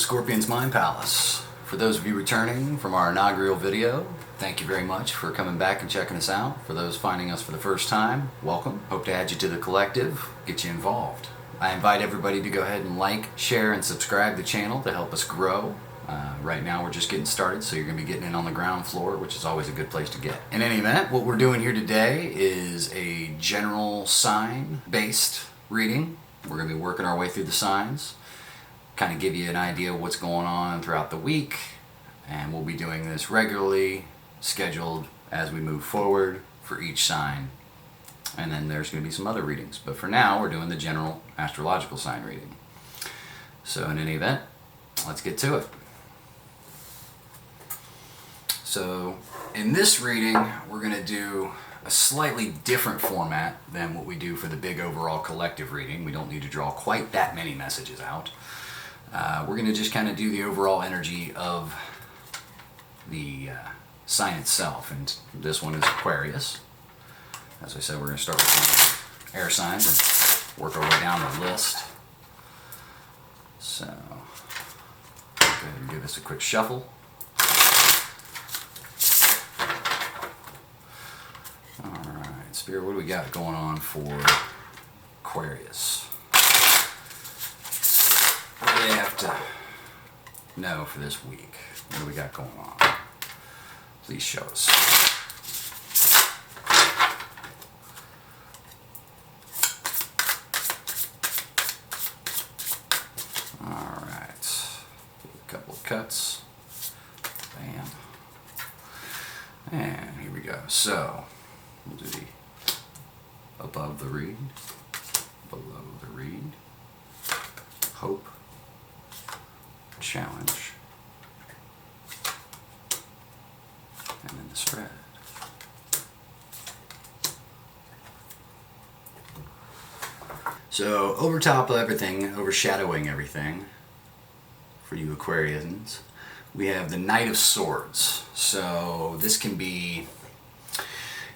Scorpion's Mind Palace. For those of you returning from our inaugural video, thank you very much for coming back and checking us out. For those finding us for the first time, welcome. Hope to add you to the collective, get you involved. I invite everybody to go ahead and like, share, and subscribe to the channel to help us grow. Right now we're just getting started, so you're going to be getting in on the ground floor, which is always a good place to get. In any event, what we're doing here today is a general sign-based reading. We're going to be working our way through the signs, kind of give you an idea of what's going on throughout the week, and we'll be doing this regularly, scheduled as we move forward for each sign. And then there's going to be some other readings, but for now we're doing the general astrological sign reading. So in any event, let's get to it. So in this reading, we're going to do a slightly different format than what we do for the big overall collective reading. We don't need to draw quite that many messages out. We're going to just kind of do the overall energy of the sign itself. And this one is Aquarius. As I said, we're going to start with air signs and work our way down the list. So, go ahead and give this a quick shuffle. Alright, Spirit, what do we got going on for Aquarius? What do they have to know for this week? What do we got going on? Please show us. Alright, a couple of cuts. Bam. And here we go. So, we'll do the above the reed, below the reed, hope, challenge, and then the spread. So over top of everything, overshadowing everything, for you Aquarians, we have the Knight of Swords. So this can be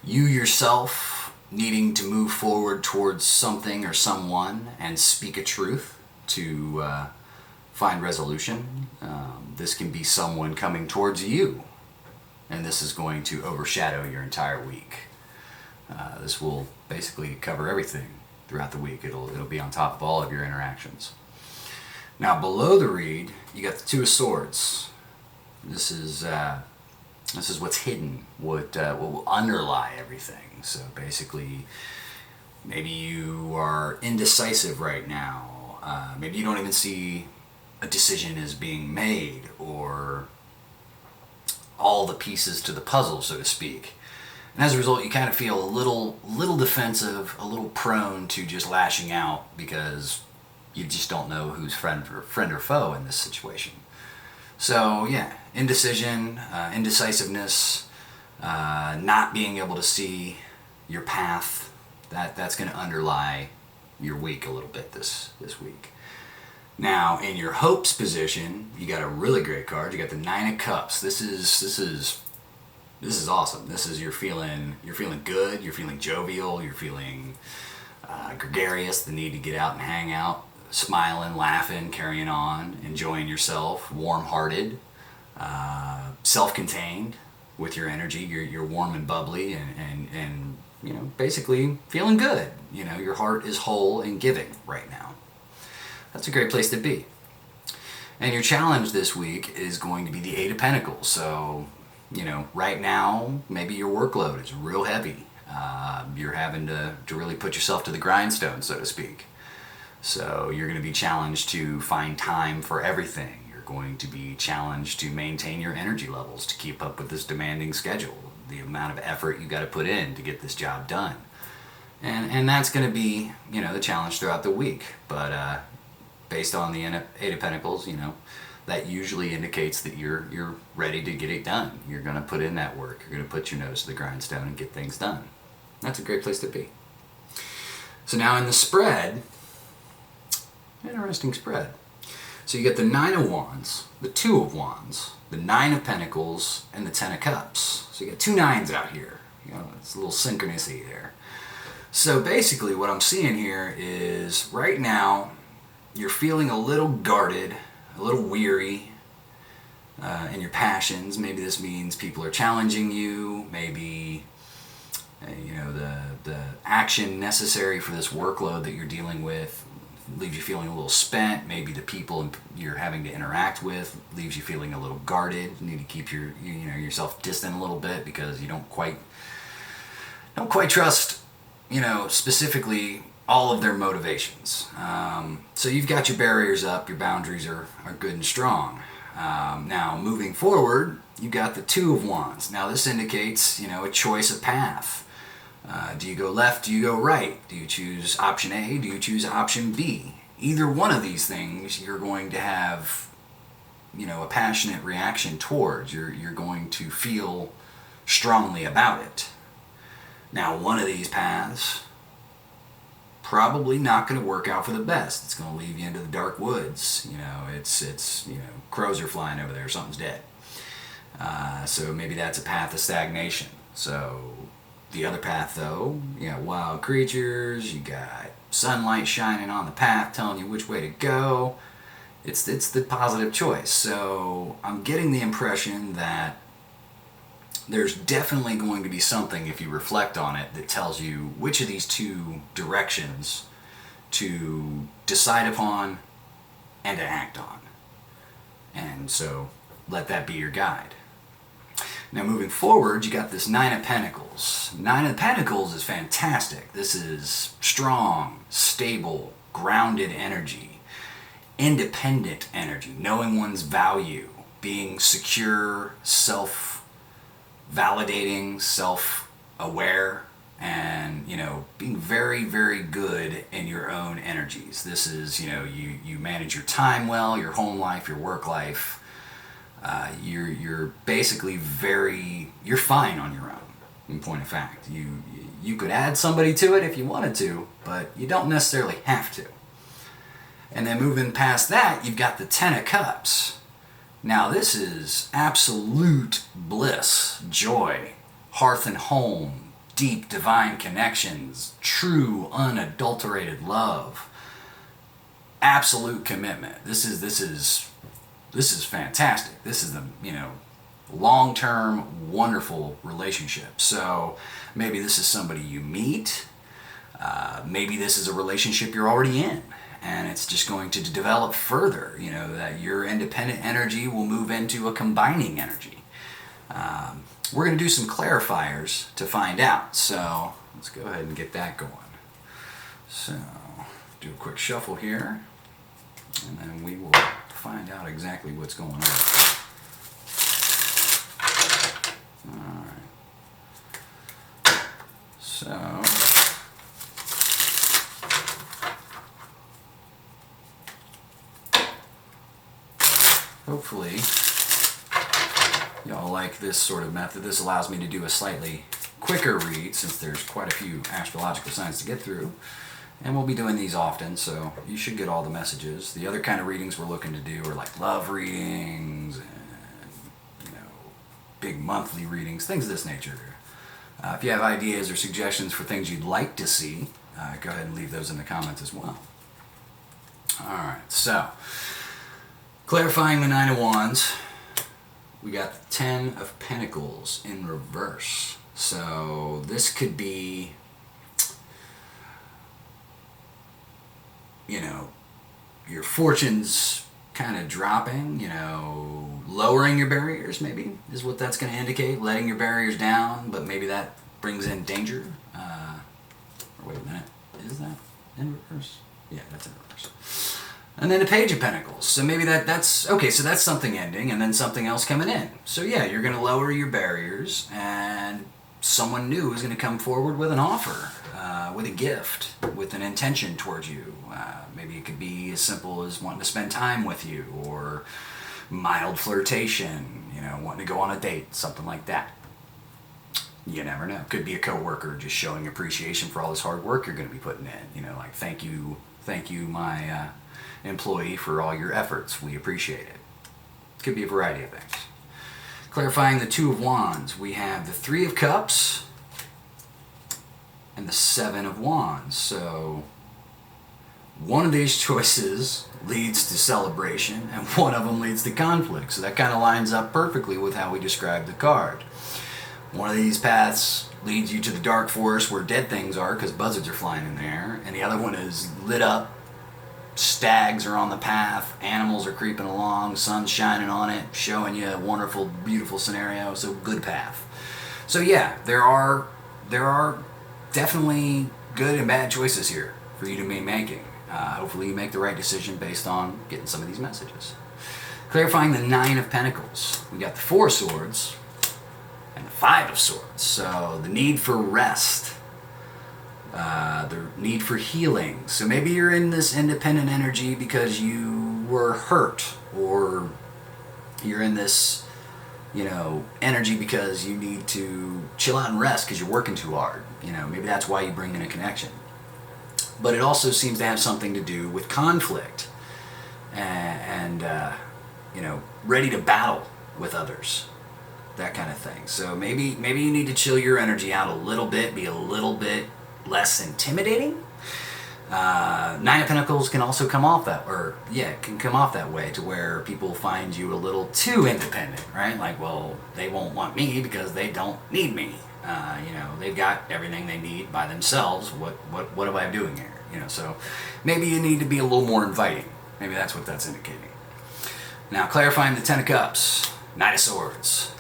you yourself needing to move forward towards something or someone and speak a truth to find resolution. This can be someone coming towards you, and this is going to overshadow your entire week. This will basically cover everything throughout the week. It'll be on top of all of your interactions. Now below the reed, you got the Two of Swords. This is what's hidden, what will underlie everything. So basically, maybe you are indecisive right now. Maybe you don't even see a decision as being made, or all the pieces to the puzzle, so to speak. And as a result, you kind of feel a little defensive, a little prone to just lashing out because you just don't know who's friend or foe in this situation. So yeah, indecision, indecisiveness, not being able to see your path, that's going to underlie your week a little bit this week. Now in your hopes position, you got a really great card. You got the Nine of Cups. This is awesome. This is you're feeling good. You're feeling jovial. You're feeling gregarious. The need to get out and hang out, smiling, laughing, carrying on, enjoying yourself. Warm-hearted, self-contained with your energy. You're warm and bubbly, and you know, basically feeling good. You know, your heart is whole and giving right now. That's a great place to be. And your challenge this week is going to be the Eight of Pentacles. So, you know, right now, maybe your workload is real heavy. You're having to really put yourself to the grindstone, so to speak. So you're going to be challenged to find time for everything. You're going to be challenged to maintain your energy levels, to keep up with this demanding schedule, the amount of effort you got to put in to get this job done. And that's going to be, you know, the challenge throughout the week. But based on the Eight of Pentacles, you know, that usually indicates that you're ready to get it done. You're going to put in that work. You're going to put your nose to the grindstone and get things done. That's a great place to be. So now in the spread, interesting spread. So you get the Nine of Wands, the Two of Wands, the Nine of Pentacles, and the Ten of Cups. So you got two nines out here. You know, it's a little synchronicity there. So basically what I'm seeing here is right now you're feeling a little guarded, a little weary in your passions. Maybe this means people are challenging you. Maybe the action necessary for this workload that you're dealing with leaves you feeling a little spent. Maybe the people you're having to interact with leaves you feeling a little guarded. You need to keep yourself distant a little bit because you don't quite trust specifically all of their motivations. So you've got your barriers up, your boundaries are good and strong. Now moving forward, you've got the Two of Wands. Now this indicates a choice of path. Do you go left? Do you go right? Do you choose option A? Do you choose option B? Either one of these things you're going to have a passionate reaction towards. You're going to feel strongly about it. Now one of these paths probably not going to work out for the best. It's going to leave you into the dark woods. It's crows are flying over there, something's dead. So maybe that's a path of stagnation. So the other path, though, you got wild creatures, you got sunlight shining on the path telling you which way to go. It's the positive choice. So I'm getting the impression that there's definitely going to be something, if you reflect on it, that tells you which of these two directions to decide upon and to act on. And so let that be your guide. Now moving forward, you got this Nine of Pentacles. Nine of Pentacles is fantastic. This is strong, stable, grounded energy, independent energy, knowing one's value, being secure, self-validating, self-aware, and being very, very good in your own energies. This is you manage your time well, your home life, your work life. You're basically you're fine on your own, in point of fact. You could add somebody to it if you wanted to, but you don't necessarily have to. And then moving past that, you've got the Ten of Cups. Now this is absolute bliss, joy, hearth and home, deep divine connections, true unadulterated love, absolute commitment. This is fantastic. This is the long-term, wonderful relationship. So maybe this is somebody you meet. Maybe this is a relationship you're already in, and it's just going to develop further. That your independent energy will move into a combining energy. We're going to do some clarifiers to find out. So let's go ahead and get that going. So do a quick shuffle here, and then we will find out exactly what's going on. Alright. So hopefully y'all like this sort of method. This allows me to do a slightly quicker read since there's quite a few astrological signs to get through. And we'll be doing these often, so you should get all the messages. The other kind of readings we're looking to do are like love readings and big monthly readings, things of this nature. If you have ideas or suggestions for things you'd like to see, go ahead and leave those in the comments as well. Alright, so clarifying the Nine of Wands, we got the Ten of Pentacles in reverse. So this could be your fortune's kind of dropping, lowering your barriers maybe is what that's going to indicate, letting your barriers down, but maybe that brings in danger. Or wait a minute, is that in reverse? Yeah, that's in reverse. And then the Page of Pentacles. So maybe that's okay, so that's something ending and then something else coming in. So yeah, you're going to lower your barriers and someone new is going to come forward with an offer, with a gift, with an intention towards you. Maybe it could be as simple as wanting to spend time with you, or mild flirtation, wanting to go on a date, something like that. You never know. Could be a coworker just showing appreciation for all this hard work you're going to be putting in. Like thank you, my employee, for all your efforts. We appreciate it. Could be a variety of things. Clarifying the Two of Wands, we have the Three of Cups and the Seven of Wands. So One of these choices leads to celebration, and one of them leads to conflict. So that kind of lines up perfectly with how we described the card. One of these paths leads you to the dark forest where dead things are because buzzards are flying in there, and the other one is lit up. Stags are on the path, animals are creeping along, sun's shining on it, showing you a wonderful, beautiful scenario. So good path. So yeah, there are definitely good and bad choices here for you to be making. Hopefully you make the right decision based on getting some of these messages. Clarifying the 9 of Pentacles. We got the 4 of Swords and the 5 of Swords. So the need for rest, the need for healing. So maybe you're in this independent energy because you were hurt, or you're in this, energy because you need to chill out and rest because you're working too hard. Maybe that's why you bring in a connection. But it also seems to have something to do with conflict and ready to battle with others, that kind of thing. So maybe you need to chill your energy out a little bit, be a little bit less intimidating. 9 of Pentacles can also come off that, can come off that way, to where people find you a little too independent, right? Like, well, they won't want me because they don't need me. They've got everything they need by themselves. What am I doing here? So maybe you need to be a little more inviting. Maybe that's what that's indicating. Now, clarifying the 10 of Cups, Knight of Swords,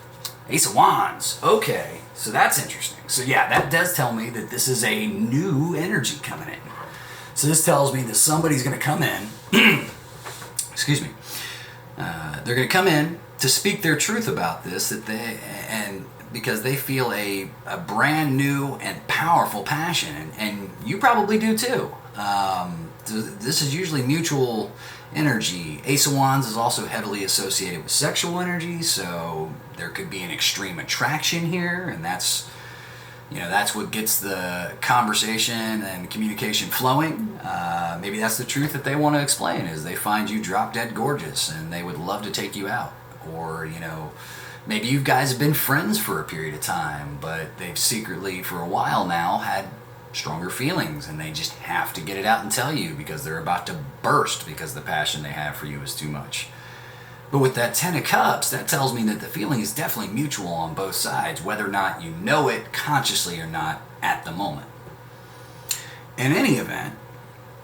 Ace of Wands. Okay, so that's interesting. So yeah, that does tell me that this is a new energy coming in. So this tells me that somebody's going to come in, excuse me, they're going to come in to speak their truth about this, because they feel a brand new and powerful passion, and you probably do too. This is usually mutual energy. Ace of Wands is also heavily associated with sexual energy, so there could be an extreme attraction here, and that's what gets the conversation and communication flowing. Maybe that's the truth that they want to explain, is they find you drop dead gorgeous and they would love to take you out. Or, maybe you guys have been friends for a period of time, but they've secretly, for a while now, had stronger feelings, and they just have to get it out and tell you because they're about to burst because the passion they have for you is too much. But with that 10 of Cups, that tells me that the feeling is definitely mutual on both sides, whether or not you know it consciously or not at the moment. In any event,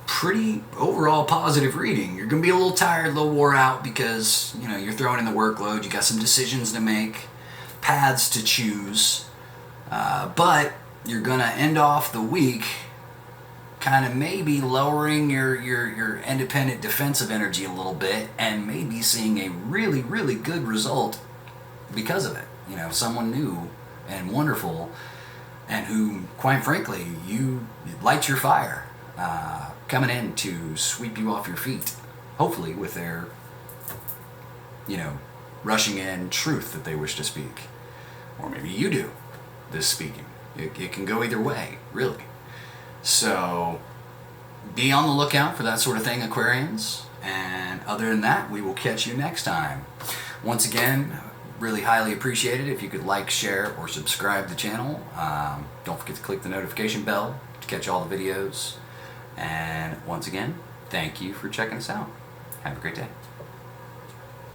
pretty overall positive reading. You're going to be a little tired, a little wore out because, you're throwing in the workload, you got some decisions to make, paths to choose, but you're going to end off the week kind of maybe lowering your independent defensive energy a little bit, and maybe seeing a really, really good result because of it. Someone new and wonderful, and who, quite frankly, you light your fire, coming in to sweep you off your feet, hopefully with their, rushing in truth that they wish to speak. Or maybe you do this speaking. It can go either way, really. So be on the lookout for that sort of thing, Aquarians. And other than that, we will catch you next time. Once again, really highly appreciate it if you could like, share, or subscribe to the channel. Don't forget to click the notification bell to catch all the videos. And once again, thank you for checking us out. Have a great day.